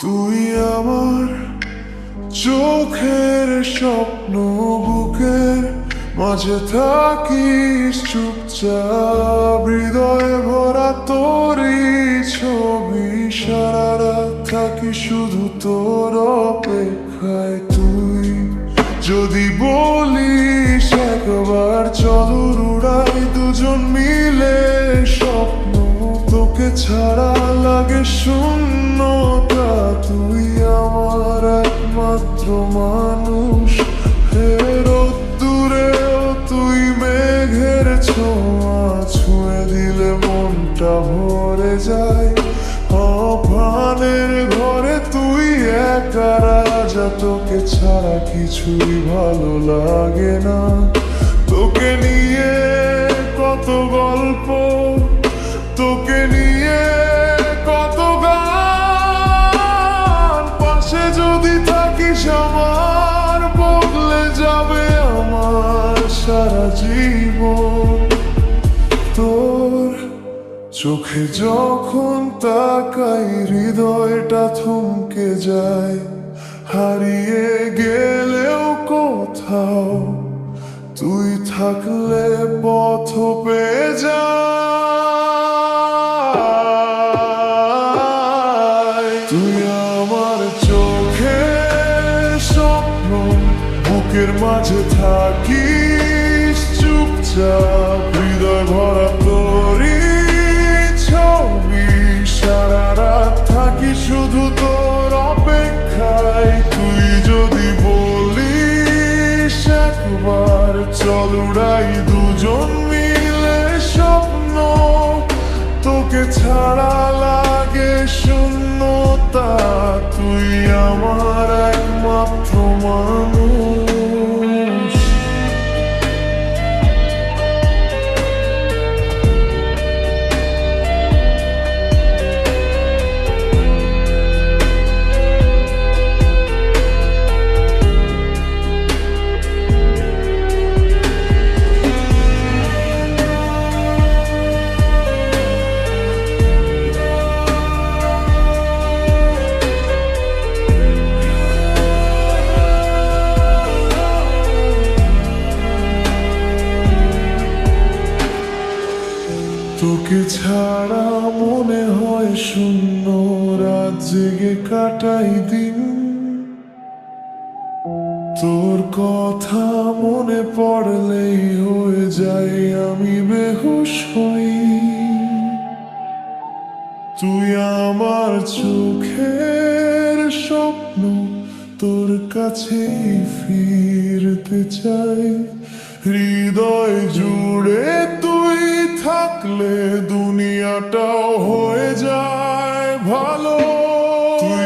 তুই আমার চোখের স্বপ্ন, বুকের মাঝে থাকিস চুপচাপ, হৃদয়ে ভরা তোরই ছবি। সারা রাত থাকি শুধু তোর অপেক্ষায়। তুই যদি বলিস একবার চলো উড়াই দুজন মিলে স্বপ্ন, তোকে ছাড়া লাগে শূন্যতা। তুই আমার একমাত্র মানুষ, হে রোদ্দুরেও তুই মেঘের ছোঁয়া। ছুঁয়ে দিলে মনটা ভরে যায়। অপ্রাণের ঘরে তুই একা রাজা, তোকে ছাড়া কিছুই ভালো লাগে না। তোকে নিয়ে কত গল্প, তোকে নিয়ে কত গান। পাশে যদি থাকিস আমার, বদলে যাবে আমার সারা জীবন। তোর চোখে যখন তাকাই হৃদয়টা থমকে যায়। হারিয়ে গেলেও কোথাও তুই থাকলে পথ পেয়ে যায়। তুই আমার চোখের স্বপ্ন, বুকের মাঝে থাকিস চুপচাপ, হৃদয় ভরা তোরই ছবি। সারা রাত থাকি শুধু তোর অপেক্ষায়। তুই যদি বলিস একবার চল উড়াই দুজন মিলে স্বপ্ন, তোকে ছাড়া লাগে শূন্যতা। তুই আমার একমাত্র মানুষ। তোকে ছাড়া মনে হয় শূন্য, রাত জেগে কাটাই দিন। তোর কথা মনে পড়লেই হয়ে যায় আমি বেহুশ হই। তুই আমার চোখের স্বপ্ন, তোর কাছেই ফিরতে চাই। হৃদয় জুড়ে তুই থাকলে দুনিয়াটাও হয়ে যায় ভালো। তুই